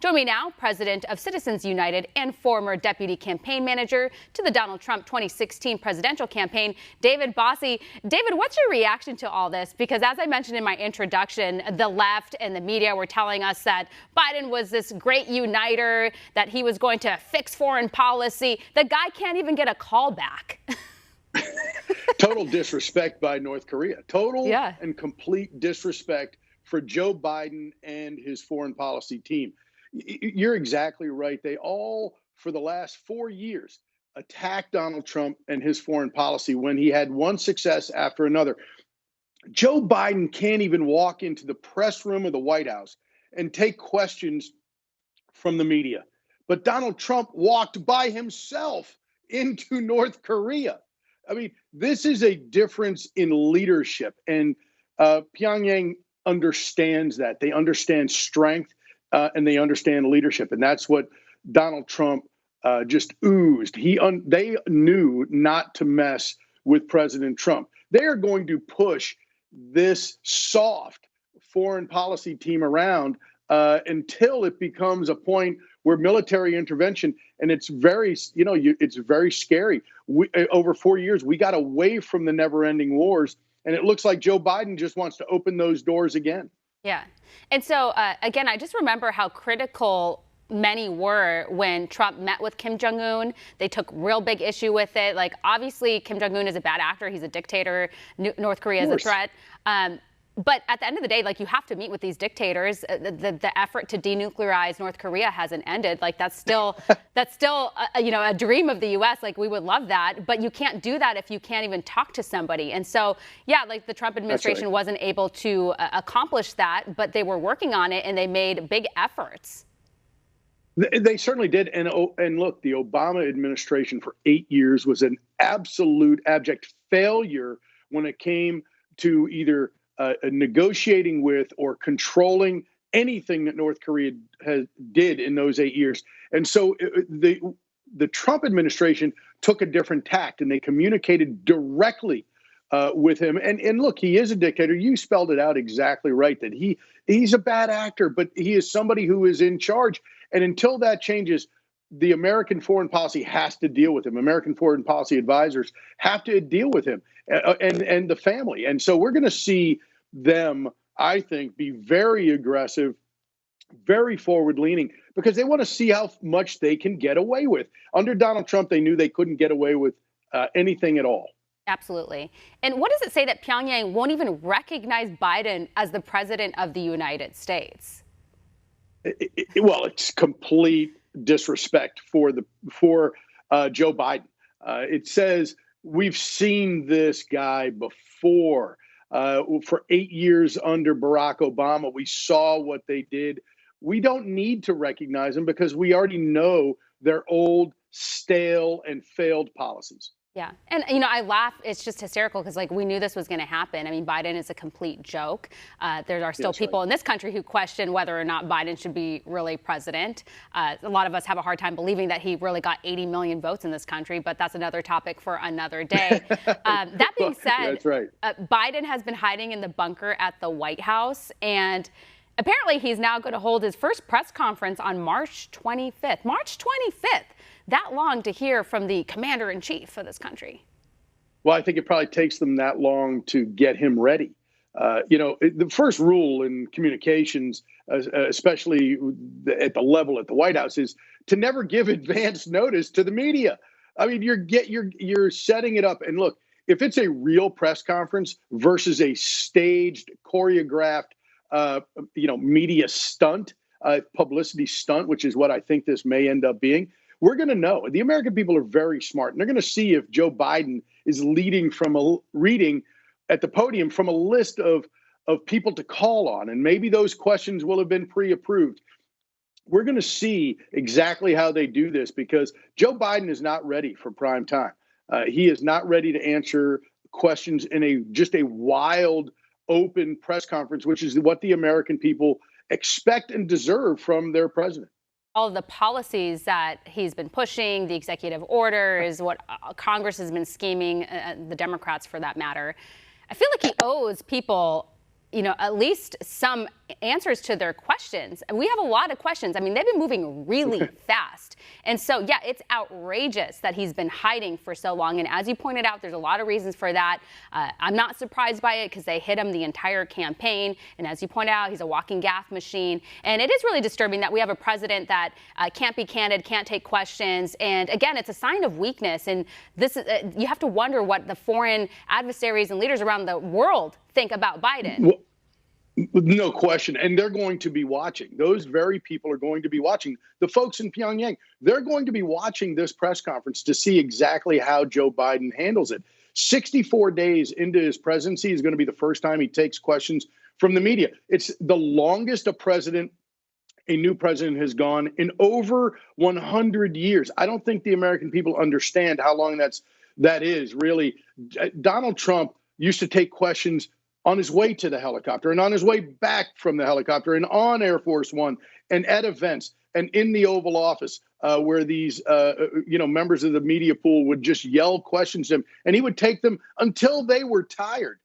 Join me now, president of Citizens United and former deputy campaign manager to the Donald Trump 2016 presidential campaign, David Bossie. David, what's your reaction to all this? Because as I mentioned in my introduction, the left and the media were telling us that Biden was this great uniter, that he was going to fix foreign policy. The guy can't even get a call back. Total disrespect by North Korea. Total and complete disrespect for Joe Biden and his foreign policy team. You're exactly right. They all, for the last 4 years, attacked Donald Trump and his foreign policy when he had one success after another. Joe Biden can't even walk into the press room of the White House and take questions from the media. But Donald Trump walked by himself into North Korea. I mean, this is a difference in leadership, and Pyongyang understands that. They understand strength and they understand leadership, and that's what Donald Trump just oozed. They knew not to mess with President Trump. They are going to push this soft foreign policy team around until it becomes a point where military intervention, and it's very, it's very scary. Over 4 years, we got away from the never-ending wars, and it looks like Joe Biden just wants to open those doors again. Yeah. And so, again, I just remember how critical many were when Trump met with Kim Jong-un. They took real big issue with it. Like, obviously, Kim Jong-un is a bad actor. He's a dictator. North Korea is a threat. But at the end of the day, like, you have to meet with these dictators. The effort to denuclearize North Korea hasn't ended. Like, that's still a dream of the U.S. Like, we would love that, but you can't do that if you can't even talk to somebody. And so, yeah, like, the Trump administration wasn't able to accomplish that, but they were working on it and they made big efforts. They certainly did. And look, the Obama administration for 8 years was an absolute abject failure when it came to either negotiating with or controlling anything that North Korea did in those 8 years. And so the Trump administration took a different tact, and they communicated directly with him. And look, he is a dictator. You spelled it out exactly right, that he's a bad actor, but he is somebody who is in charge. And until that changes, the American foreign policy has to deal with him. American foreign policy advisors have to deal with him and the family. And so we're going to see them, I think, be very aggressive, very forward-leaning, because they want to see how much they can get away with. Under Donald Trump, they knew they couldn't get away with anything at all. Absolutely. And what does it say that Pyongyang won't even recognize Biden as the president of the United States? Well, it's complete disrespect for Joe Biden. It says we've seen this guy before. For 8 years under Barack Obama, we saw what they did. We don't need to recognize them because we already know their old, stale, and failed policies. Yeah. And, I laugh. It's just hysterical because, like, we knew this was going to happen. I mean, Biden is a complete joke. There are still people in this country who question whether or not Biden should be really president. A lot of us have a hard time believing that he really got 80 million votes in this country, but that's another topic for another day. That being said, that's right. Biden has been hiding in the bunker at the White House, and apparently he's now going to hold his first press conference on March 25th. March 25th. That long to hear from the commander-in-chief of this country? Well, I think it probably takes them that long to get him ready. The first rule in communications, especially at the level at the White House, is to never give advance notice to the media. I mean, you're setting it up. And look, if it's a real press conference versus a staged, choreographed, media stunt, publicity stunt, which is what I think this may end up being, we're going to know. The American people are very smart, and they're going to see if Joe Biden is reading at the podium from a list of people to call on, and maybe those questions will have been pre-approved. We're going to see exactly how they do this because Joe Biden is not ready for prime time. He is not ready to answer questions in just a wild, open press conference, which is what the American people expect and deserve from their president. All of the policies that he's been pushing, the executive orders, what Congress has been scheming, the Democrats for that matter. I feel like he owes people, at least some answers to their questions. And we have a lot of questions. I mean, they've been moving really fast. And so, yeah, it's outrageous that he's been hiding for so long. And as you pointed out, there's a lot of reasons for that. I'm not surprised by it because they hit him the entire campaign. And as you pointed out, he's a walking gaffe machine. And it is really disturbing that we have a president that can't be candid, can't take questions. And again, it's a sign of weakness. And this is, you have to wonder what the foreign adversaries and leaders around the world think about Biden. Well, no question. And they're going to be watching. Those very people are going to be watching. The folks in Pyongyang, they're going to be watching this press conference to see exactly how Joe Biden handles it. 64 days into his presidency is going to be the first time he takes questions from the media. It's the longest a new president has gone in over 100 years. I don't think the American people understand how long that is, really. Donald Trump used to take questions on his way to the helicopter and on his way back from the helicopter and on Air Force One and at events and in the Oval Office where these, members of the media pool would just yell questions to him, and he would take them until they were tired.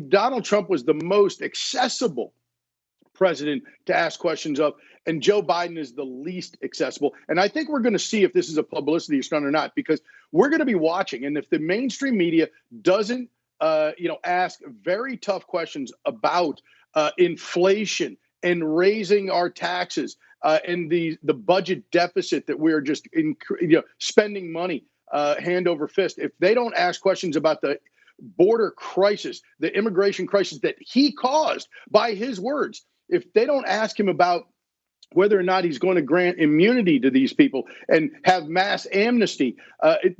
Donald Trump was the most accessible president to ask questions of, and Joe Biden is the least accessible. And I think we're going to see if this is a publicity stunt or not, because we're going to be watching. And if the mainstream media doesn't ask very tough questions about inflation and raising our taxes and the budget deficit that we're just spending money hand over fist. If they don't ask questions about the border crisis, the immigration crisis that he caused by his words, if they don't ask him about whether or not he's going to grant immunity to these people and have mass amnesty,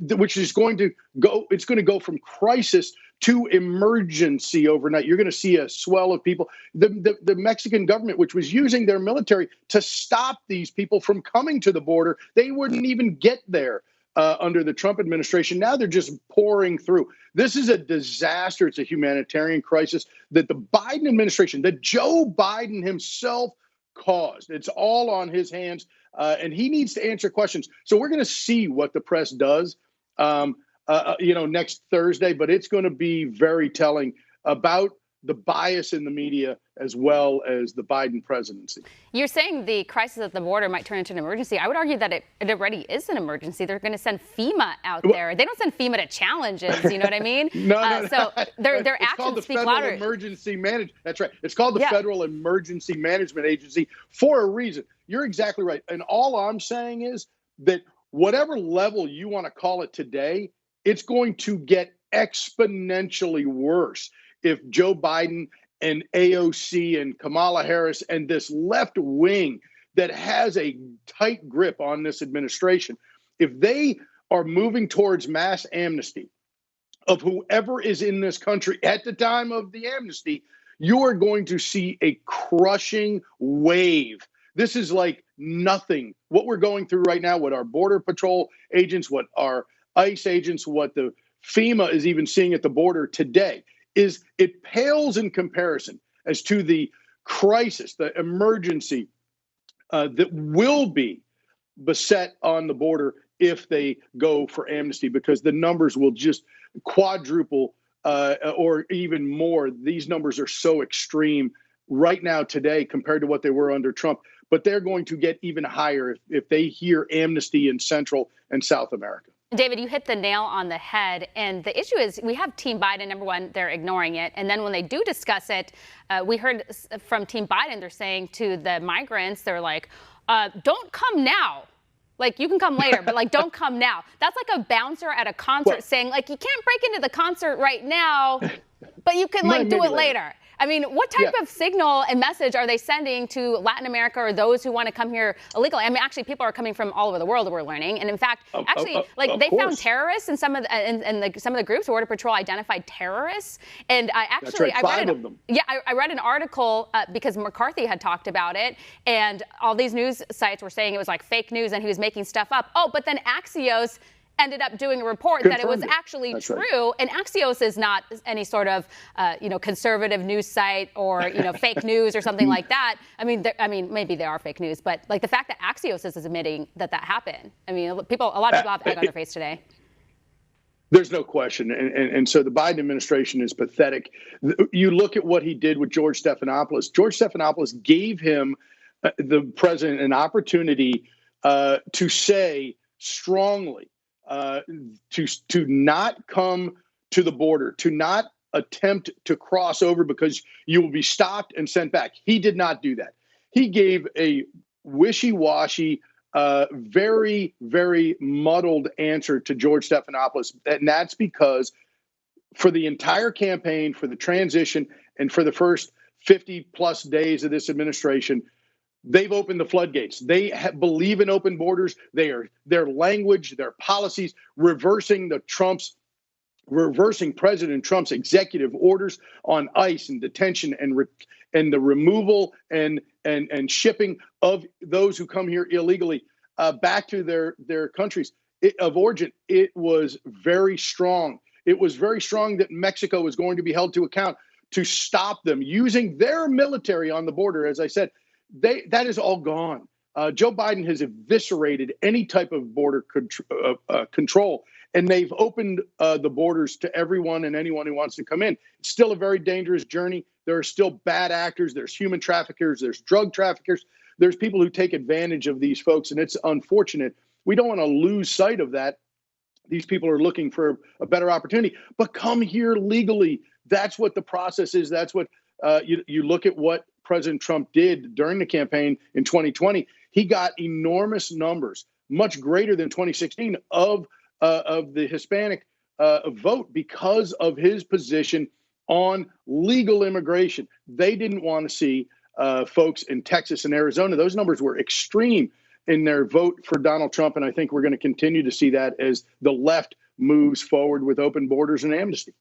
which is going to go from crisis to emergency overnight. You're going to see a swell of people. The Mexican government, which was using their military to stop these people from coming to the border, they wouldn't even get there under the Trump administration. Now they're just pouring through. This is a disaster. It's a humanitarian crisis that the Biden administration, that Joe Biden himself caused. It's all on his hands, and he needs to answer questions. So we're going to see what the press does, next Thursday, but it's going to be very telling about the bias in the media as well as the Biden presidency. You're saying the crisis at the border might turn into an emergency. I would argue that it already is an emergency. They're going to send FEMA out there. They don't send FEMA to challenges. You know what I mean? No. So their actions speak louder. Emergency Management. That's right. It's called the Federal Emergency Management Agency for a reason. You're exactly right. And all I'm saying is that whatever level you want to call it today, it's going to get exponentially worse if Joe Biden and AOC and Kamala Harris and this left wing that has a tight grip on this administration, if they are moving towards mass amnesty of whoever is in this country at the time of the amnesty, you are going to see a crushing wave. This is like nothing. What we're going through right now, what our Border Patrol agents, what our ICE agents, what the FEMA is even seeing at the border today, it pales in comparison as to the crisis, the emergency that will be beset on the border if they go for amnesty, because the numbers will just quadruple or even more. These numbers are so extreme right now today compared to what they were under Trump, but they're going to get even higher if they hear amnesty in Central and South America. David, you hit the nail on the head. And the issue is we have Team Biden, number one, they're ignoring it. And then when they do discuss it, we heard from Team Biden, they're saying to the migrants, they're like, don't come now. Like, you can come later, but like, don't come now. That's like a bouncer at a concert saying, like, you can't break into the concert right now, but you can like do it later. I mean, what type of signal and message are they sending to Latin America or those who want to come here illegally? I mean, actually, people are coming from all over the world, we're learning. And in fact, they found terrorists in some of the, some of the groups. Border Patrol identified terrorists. And I read an article because McCarthy had talked about it. And all these news sites were saying it was like fake news and he was making stuff up. Oh, but then Axios ended up doing a report that it was actually true. Right. And Axios is not any sort of, conservative news site or, fake news or something like that. I mean, maybe they are fake news, but like the fact that Axios is admitting that happened. I mean, a lot of people have egg on their face today. There's no question. And so the Biden administration is pathetic. You look at what he did with George Stephanopoulos. George Stephanopoulos gave him, the president, an opportunity to say strongly to not come to the border, to not attempt to cross over because you will be stopped and sent back. He did not do that. He gave a wishy-washy, very, very muddled answer to George Stephanopoulos. And that's because for the entire campaign, for the transition, and for the first 50 plus days of this administration, they've opened the floodgates. They believe in open borders. Their language, their policies, reversing President Trump's executive orders on ICE and detention and the removal and shipping of those who come here illegally back to their countries of origin. It was very strong. It was very strong that Mexico was going to be held to account to stop them using their military on the border. As I said, that is all gone. Joe Biden has eviscerated any type of border control, and they've opened the borders to everyone and anyone who wants to come in. It's still a very dangerous journey. There are still bad actors. There's human traffickers. There's drug traffickers. There's people who take advantage of these folks, and it's unfortunate. We don't want to lose sight of that. These people are looking for a better opportunity, but come here legally. That's what the process is. That's what you look at what President Trump did during the campaign in 2020. He got enormous numbers, much greater than 2016, of the Hispanic vote because of his position on legal immigration. They didn't want to see folks in Texas and Arizona. Those numbers were extreme in their vote for Donald Trump, and I think we're going to continue to see that as the left moves forward with open borders and amnesty.